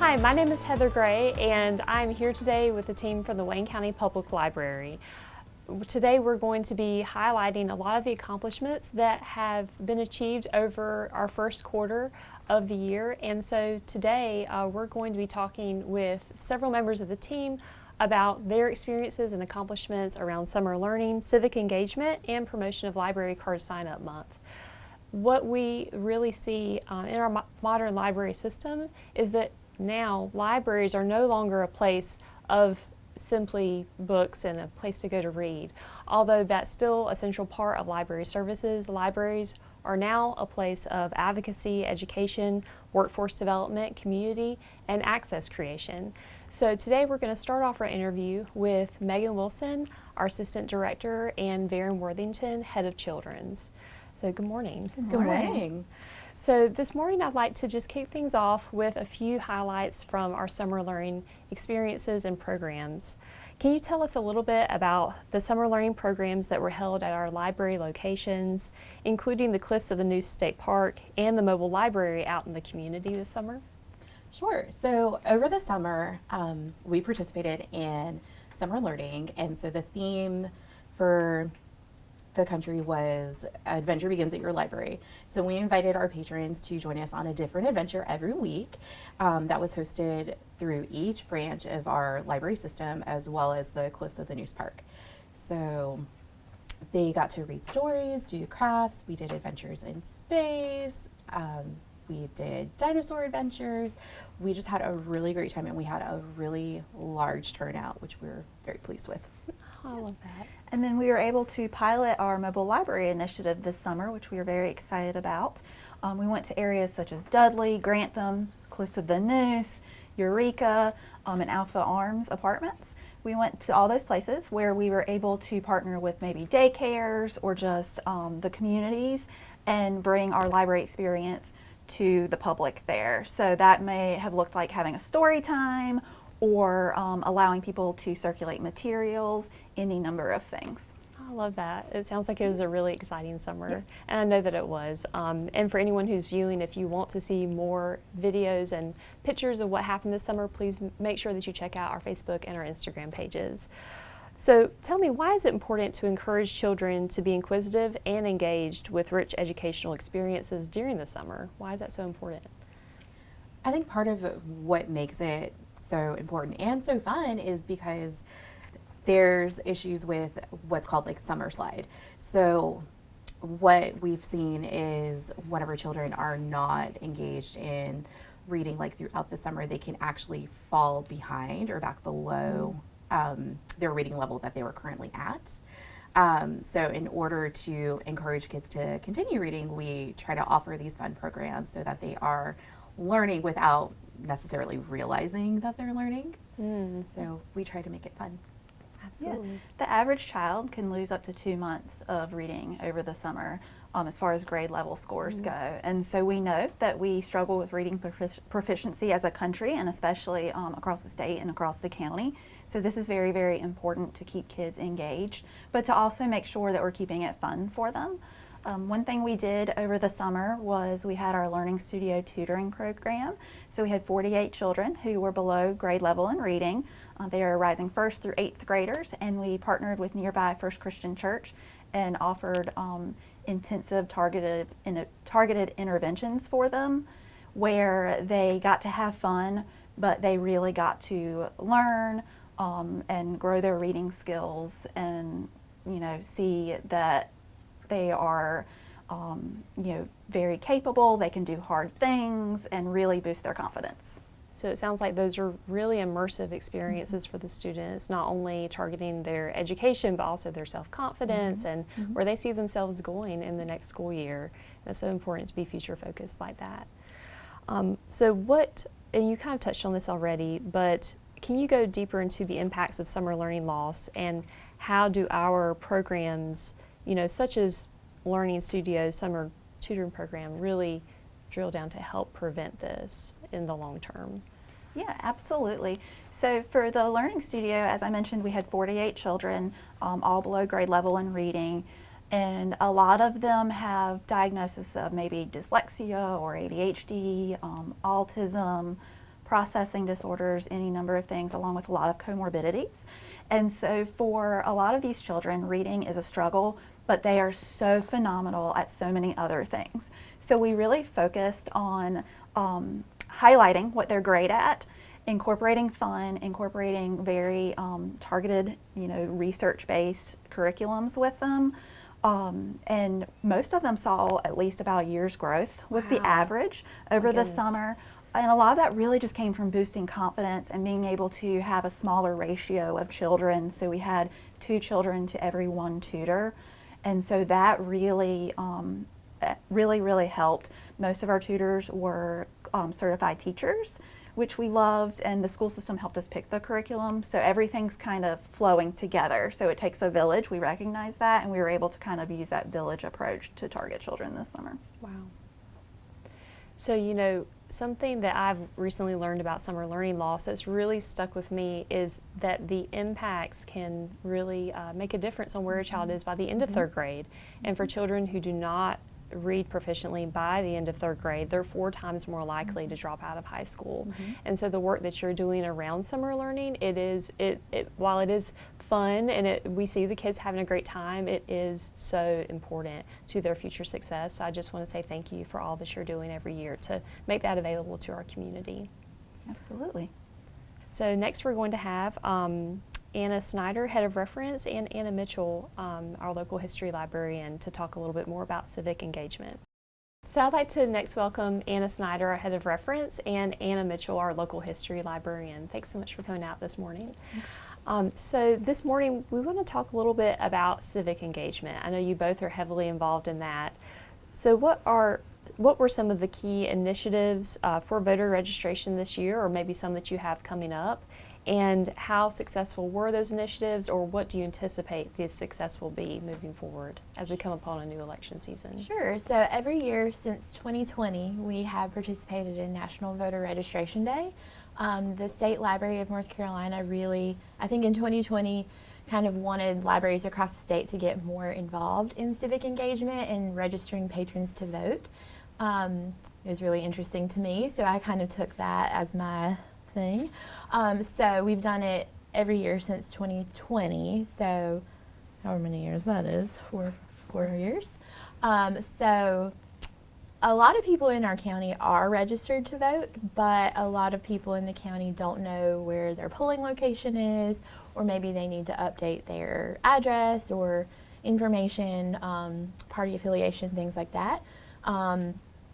Hi, my name is Heather Gray, and I'm here today with the team from the Wayne County Public Library. Today we're going to be highlighting a lot of the accomplishments that have been achieved over our first quarter of the year. And so today we're going to be talking with several members of the team about their experiences and accomplishments around summer learning, civic engagement, and promotion of Library Card Sign-Up Month. What we really see in our modern library system is that now libraries are no longer a place of simply books and a place to go to read. Although that's still a central part of library services, libraries are now a place of advocacy, education, workforce development, community, and access creation. So today we're going to start off our interview with Megan Wilson, our Assistant Director, and Varen Worthington, Head of Children's. So good morning. Good morning. So this morning I'd like to just kick things off with a few highlights from our summer learning experiences and programs. Can you tell us a little bit about the summer learning programs that were held at our library locations, including the Cliffs of the Neuse State Park and the mobile library out in the community this summer? Sure. So over the summer, we participated in summer learning, and so the theme for the country was Adventure Begins at Your Library. So we invited our patrons to join us on a different adventure every week that was hosted through each branch of our library system, as well as the Cliffs of the Neuse Park. So they got to read stories, do crafts, we did adventures in space, we did dinosaur adventures. We just had a really great time, and we had a really large turnout, which we were very pleased with. I love that. And then we were able to pilot our mobile library initiative this summer, which we were very excited about. We went to areas such as Dudley, Grantham, Cliffs of the Neuse, Eureka, and Alpha Arms apartments. We went to all those places where we were able to partner with maybe daycares or just the communities and bring our library experience to the public there. So that may have looked like having a story time or allowing people to circulate materials, any number of things. I love that. It sounds like it was a really exciting summer, Yeah. and I know that it was. And for anyone who's viewing, if you want to see more videos and pictures of what happened this summer, please make sure that you check out our Facebook and our Instagram pages. So tell me, why is it important to encourage children to be inquisitive and engaged with rich educational experiences during the summer? Why is that so important? I think part of what makes it so important and so fun is because there's issues with what's called like summer slide. So what we've seen is whenever children are not engaged in reading like throughout the summer, they can actually fall behind or back below their reading level that they were currently at. So in order to encourage kids to continue reading, we try to offer these fun programs so that they are learning without necessarily realizing that they're learning. So we try to make it fun. Absolutely. Yeah. The average child can lose up to 2 months of reading over the summer as far as grade level scores go. And so we know that we struggle with reading proficiency as a country, and especially across the state and across the county. So this is very, very important to keep kids engaged, but to also make sure that we're keeping it fun for them. One thing we did over the summer was we had our Learning Studio tutoring program. So we had 48 children who were below grade level in reading. They are rising 1st through 8th graders, and we partnered with nearby First Christian Church and offered intensive targeted interventions for them, where they got to have fun, but they really got to learn and grow their reading skills, and see that they are very capable, they can do hard things, and really boost their confidence. So it sounds like those are really immersive experiences for the students, not only targeting their education, but also their self-confidence and where they see themselves going in the next school year. That's so important to be future focused like that. So what, and you kind of touched on this already, but can you go deeper into the impacts of summer learning loss, and how do our programs, such as Learning Studio Summer Tutoring Program, really drill down to help prevent this in the long term? Yeah, absolutely. So for the Learning Studio, as I mentioned, we had 48 children, all below grade level in reading, and a lot of them have diagnosis of maybe dyslexia or ADHD, autism, processing disorders, any number of things, along with a lot of comorbidities. And so for a lot of these children, reading is a struggle, but they are so phenomenal at so many other things. So we really focused on highlighting what they're great at, incorporating fun, incorporating very targeted, research-based curriculums with them. And most of them saw at least about a year's growth was the average over the summer. And a lot of that really just came from boosting confidence and being able to have a smaller ratio of children. So we had 2 children to every 1 tutor. And so that really, really helped. Most of our tutors were certified teachers, which we loved, and the school system helped us pick the curriculum. So everything's kind of flowing together. So it takes a village, we recognize that, and we were able to kind of use that village approach to target children this summer. Wow. So, something that I've recently learned about summer learning loss that's really stuck with me is that the impacts can really make a difference on where a child is by the end of 3rd grade. And for children who do not read proficiently by the end of 3rd grade, they're 4 times more likely to drop out of high school. And so the work that you're doing around summer learning, while it is fun and we see the kids having a great time, it is so important to their future success. So I just want to say thank you for all that you're doing every year to make that available to our community. Absolutely. So next we're going to have Anna Snyder, Head of Reference, and Anna Mitchell, our local history librarian, to talk a little bit more about civic engagement. So I'd like to next welcome Anna Snyder, our Head of Reference, and Anna Mitchell, our local history librarian. Thanks so much for coming out this morning. So this morning we want to talk a little bit about civic engagement. I know you both are heavily involved in that. So what were some of the key initiatives for voter registration this year, or maybe some that you have coming up? And how successful were those initiatives, or what do you anticipate the success will be moving forward as we come upon a new election season? Sure. So every year since 2020, we have participated in National Voter Registration Day. The State Library of North Carolina really, I think in 2020, kind of wanted libraries across the state to get more involved in civic engagement and registering patrons to vote. It was really interesting to me, so I kind of took that as my thing. So we've done it every year since 2020, so however many years that is, four years. So a lot of people in our county are registered to vote, but a lot of people in the county don't know where their polling location is, or maybe they need to update their address or information, party affiliation, things like that.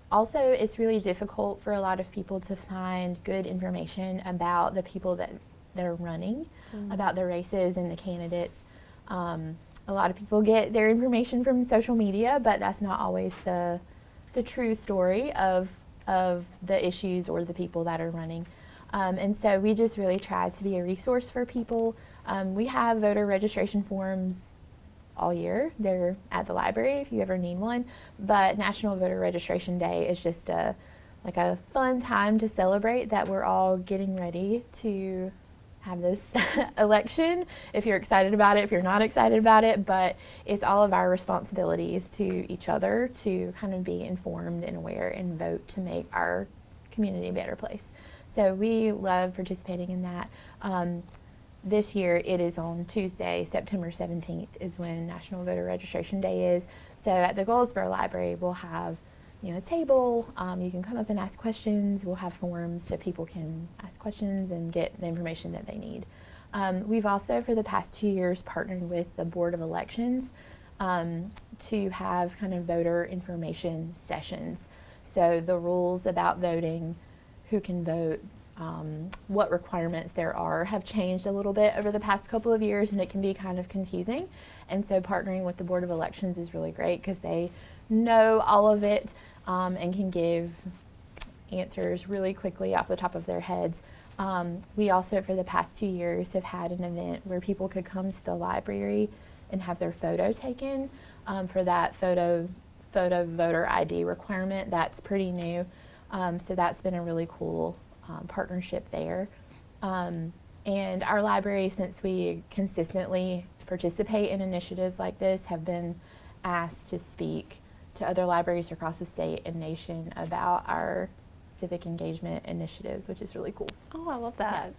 Also, it's really difficult for a lot of people to find good information about the people that they're running, about the races and the candidates. A lot of people get their information from social media, but that's not always the true story of the issues or the people that are running. And so we just really try to be a resource for people. We have voter registration forms all year. They're at the library if you ever need one. But National Voter Registration Day is just a fun time to celebrate that we're all getting ready to have this election. If you're excited about it, if you're not excited about it, but it's all of our responsibilities to each other to kind of be informed and aware and vote to make our community a better place. So we love participating in that. This year it is on Tuesday, September 17th is when National Voter Registration Day is. So at the Goldsboro Library we'll have a table, you can come up and ask questions, we'll have forms so people can ask questions and get the information that they need. We've also for the past 2 years partnered with the Board of Elections to have kind of voter information sessions. So the rules about voting, who can vote, what requirements there are have changed a little bit over the past couple of years, and it can be kind of confusing. And so partnering with the Board of Elections is really great because they know all of it and can give answers really quickly off the top of their heads. We also, for the past 2 years, have had an event where people could come to the library and have their photo taken for that photo voter ID requirement. That's pretty new. So that's been a really cool partnership there. And our library, since we consistently participate in initiatives like this, have been asked to speak to other libraries across the state and nation about our civic engagement initiatives, which is really cool. Oh, I love that.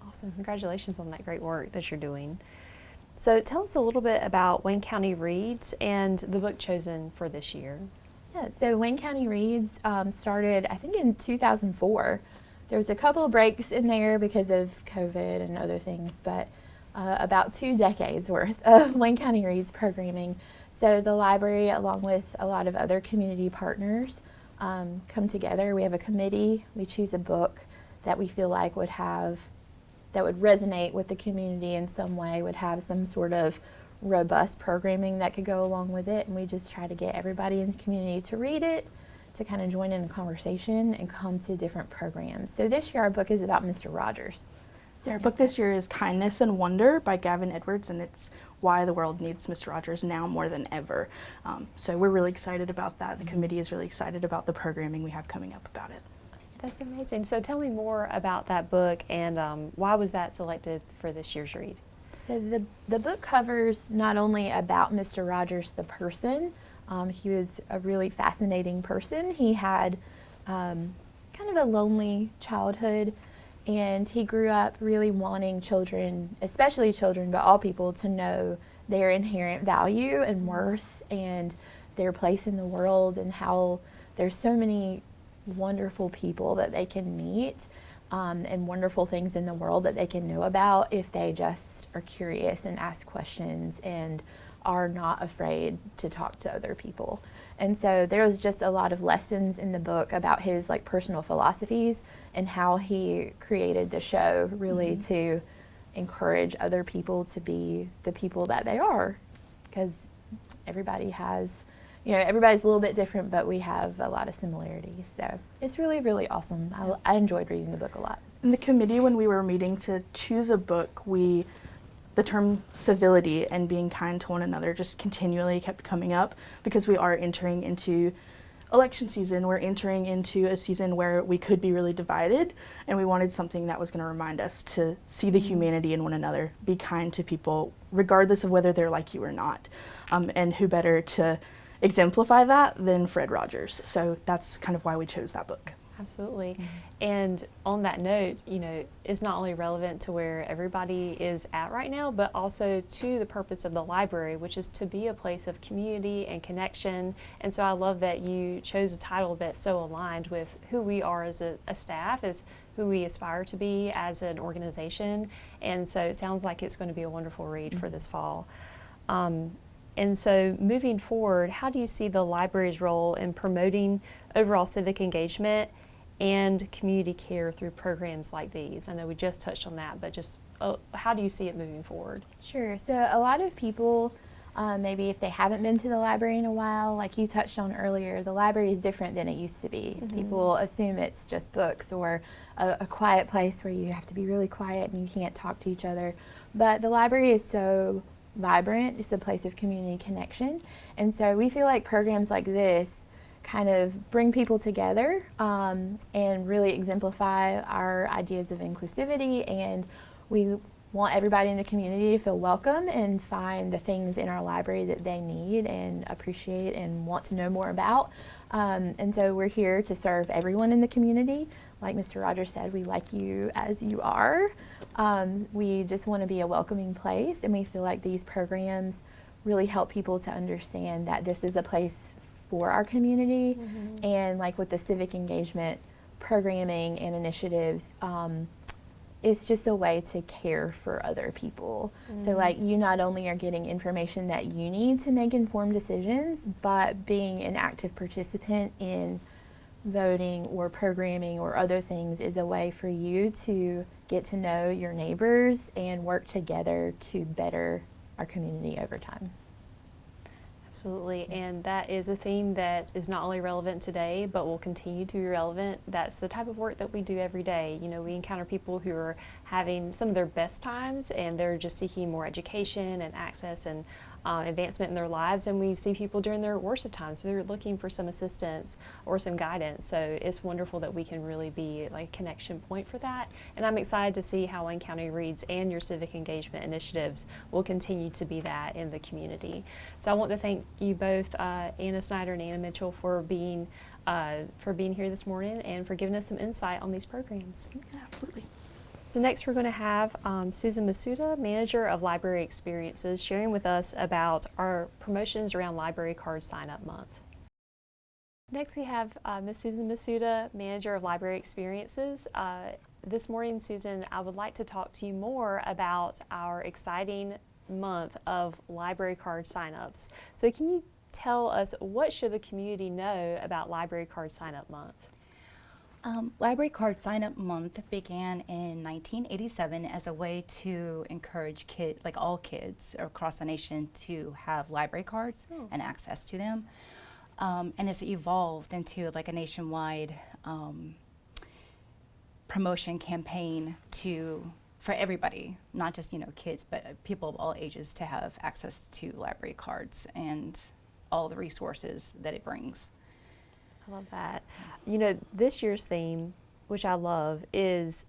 Awesome. Congratulations on that great work that you're doing. So tell us a little bit about Wayne County Reads and the book chosen for this year. Yeah, so Wayne County Reads started, I think, in 2004. There was a couple of breaks in there because of COVID and other things, but about 2 decades worth of Wayne County Reads programming. So the library, along with a lot of other community partners, come together. We have a committee. We choose a book that we feel like that would resonate with the community in some way, would have some sort of robust programming that could go along with it, and we just try to get everybody in the community to read it, to kind of join in a conversation and come to different programs. So this year our book is about Mr. Rogers. Yeah, our book this year is Kindness and Wonder by Gavin Edwards, and it's why the world needs Mr. Rogers now more than ever. So we're really excited about that. The committee is really excited about the programming we have coming up about it. That's amazing. So tell me more about that book and why was that selected for this year's read? So the book covers not only about Mr. Rogers the person. He was a really fascinating person. He had kind of a lonely childhood, and he grew up really wanting children, especially children, but all people, to know their inherent value and worth and their place in the world, and how there's so many wonderful people that they can meet and wonderful things in the world that they can know about if they just are curious and ask questions and are not afraid to talk to other people. And so there was just a lot of lessons in the book about his personal philosophies and how he created the show really to encourage other people to be the people that they are, because everybody has, everybody's a little bit different, but we have a lot of similarities. So it's really, really awesome. I enjoyed reading the book a lot. In the committee, when we were meeting to choose a book, the term civility and being kind to one another just continually kept coming up, because we are entering into election season. We're entering into a season where we could be really divided, and we wanted something that was going to remind us to see the humanity in one another, be kind to people, regardless of whether they're like you or not. And who better to exemplify that than Fred Rogers? So that's kind of why we chose that book. Absolutely. And on that note, it's not only relevant to where everybody is at right now, but also to the purpose of the library, which is to be a place of community and connection. And so I love that you chose a title that's so aligned with who we are as a staff, as who we aspire to be as an organization. And so it sounds like it's going to be a wonderful read for this fall. And so moving forward, how do you see the library's role in promoting overall civic engagement and community care through programs like these? I know we just touched on that, but just how do you see it moving forward? Sure. So a lot of people, maybe if they haven't been to the library in a while, like you touched on earlier, the library is different than it used to be. People assume it's just books or a quiet place where you have to be really quiet and you can't talk to each other. But the library is so vibrant. It's a place of community connection. And so we feel like programs like this kind of bring people together and really exemplify our ideas of inclusivity, and we want everybody in the community to feel welcome and find the things in our library that they need and appreciate and want to know more about. And so we're here to serve everyone in the community. Like Mr. Rogers said, we like you as you are. We just want to be a welcoming place, and we feel like these programs really help people to understand that this is a place for our community. And like with the civic engagement programming and initiatives, it's just a way to care for other people. So like you not only are getting information that you need to make informed decisions, but being an active participant in voting or programming or other things is a way for you to get to know your neighbors and work together to better our community over time. Absolutely, and that is a theme that is not only relevant today, but will continue to be relevant. That's the type of work that we do every day. We encounter people who are having some of their best times, and they're just seeking more education and access and advancement in their lives, and we see people during their worst of times, so they're looking for some assistance or some guidance. So it's wonderful that we can really be like a connection point for that, and I'm excited to see how Wayne County Reads and your civic engagement initiatives will continue to be that in the community. So I want to thank you both, Anna Snyder and Anna Mitchell, for being for being here this morning and for giving us some insight on these programs. Absolutely. So next we're going to have Susan Masuda, Manager of Library Experiences, sharing with us about our promotions around Library Card Sign-Up Month. Next we have Ms. Susan Masuda, Manager of Library Experiences. This morning, Susan, I would like to talk to you more about our exciting month of library card sign-ups. So can you tell us, what should the community know about Library Card Sign-Up Month? Library Card Sign-Up Month began in 1987 as a way to encourage all kids across the nation to have library cards and access to them. And it's evolved into like a nationwide promotion campaign for everybody, not just kids, but people of all ages to have access to library cards and all the resources that it brings. I love that. This year's theme, which I love, is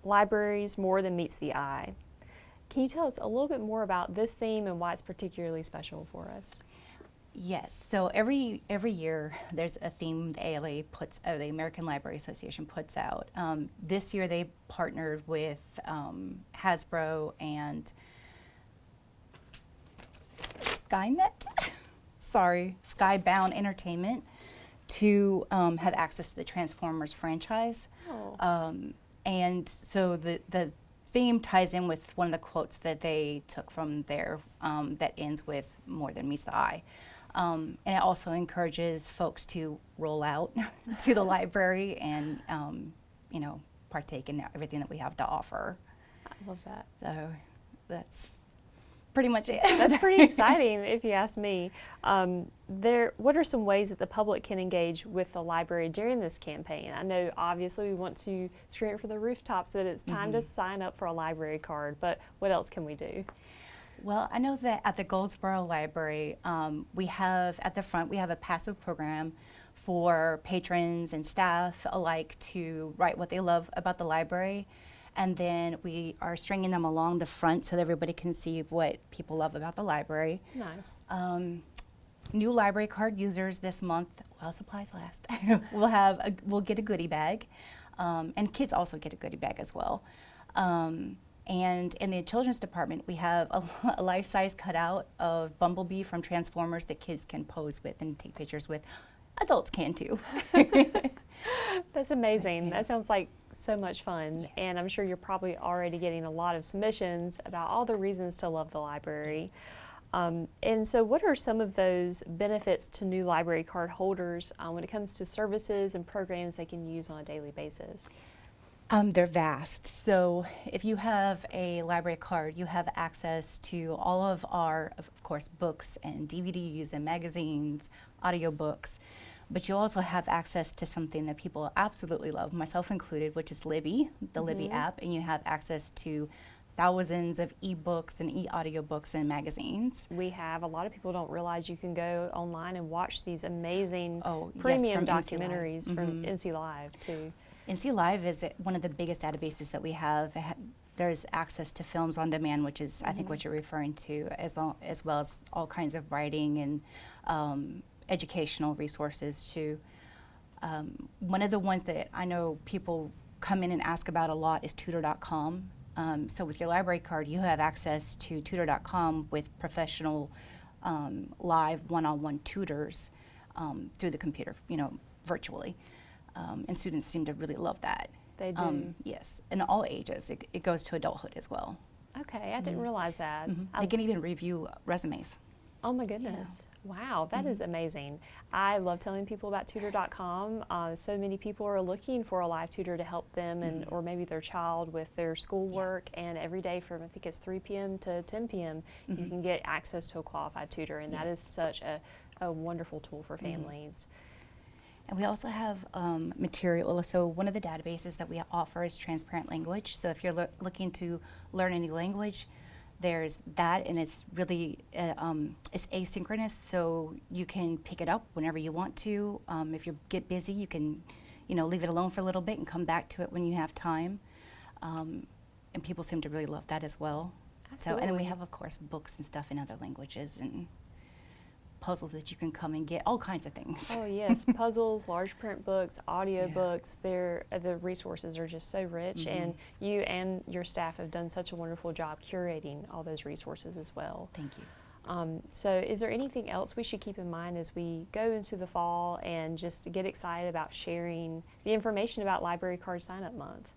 Libraries More Than Meets the Eye. Can you tell us a little bit more about this theme and why it's particularly special for us? Yes, so every year there's a theme the ALA the American Library Association puts out. This year they partnered with Hasbro and Skybound Entertainment to have access to the Transformers franchise. And so the theme ties in with one of the quotes that they took from there that ends with "More Than Meets the Eye." And it also encourages folks to roll out to the library and partake in everything that we have to offer. I love that. So that's pretty much it. That's pretty exciting, if you ask me. What are some ways that the public can engage with the library during this campaign? I know obviously we want to scream it for the rooftops that it's time to sign up for a library card, but what else can we do? Well, I know that at the Goldsboro Library, we have at the front, we have a passive program for patrons and staff alike to write what they love about the library. And then we are stringing them along the front so that everybody can see what people love about the library. Nice. New library card users this month, while supplies last, we'll get a goodie bag. And kids also get a goodie bag as well. And in the children's department, we have a life-size cutout of Bumblebee from Transformers that kids can pose with and take pictures with. Adults can too. That's amazing. That sounds like so much fun, and I'm sure you're probably already getting a lot of submissions about all the reasons to love the library. And so what are some of those benefits to new library card holders when it comes to services and programs they can use on a daily basis? They're vast. So if you have a library card, you have access to all of our, of course, books and DVDs and magazines, audiobooks. But you also have access to something that people absolutely love, myself included, which is Libby, the Libby app, and you have access to thousands of ebooks and e-audiobooks and magazines. We have. A lot of people don't realize you can go online and watch these amazing Yes, premium from NC Live. documentaries from NC Live too. NC Live is one of the biggest databases that we have. There's access to films on demand, which is I think what you're referring to, as well as all kinds of writing and educational resources too. One of the ones that I know people come in and ask about a lot is tutor.com. So with your library card, you have access to tutor.com with professional live one-on-one tutors through the computer, virtually. And students seem to really love that. They do. Yes, in all ages. It goes to adulthood as well. Okay, I didn't realize that. They can even review resumes. Oh my goodness. Wow, that is amazing. I love telling people about tutor.com. So many people are looking for a live tutor to help them and or maybe their child with their schoolwork, and every day from I think it's 3 p.m. to 10 p.m. you can get access to a qualified tutor, and that is such a wonderful tool for families. And we also have material. So one of the databases that we offer is Transparent Language. So if you're looking to learn any language, there's that, and it's really it's asynchronous, so you can pick it up whenever you want to. If you get busy, you can, leave it alone for a little bit and come back to it when you have time. And people seem to really love that as well. Absolutely. So, and then we have, of course, books and stuff in other languages and puzzles that you can come and get, all kinds of things. Oh yes, puzzles, large print books, audio books. The resources are just so rich, and you and your staff have done such a wonderful job curating all those resources as well. Thank you. So is there anything else we should keep in mind as we go into the fall and just get excited about sharing the information about Library Card Sign-Up Month?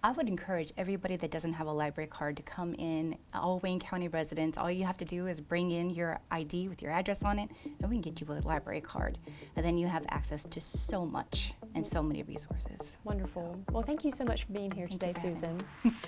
I would encourage everybody that doesn't have a library card to come in. All Wayne County residents, all you have to do is bring in your ID with your address on it, and we can get you a library card. And then you have access to so much and so many resources. Wonderful. Well, thank you so much for being here Thank today, you for having Susan.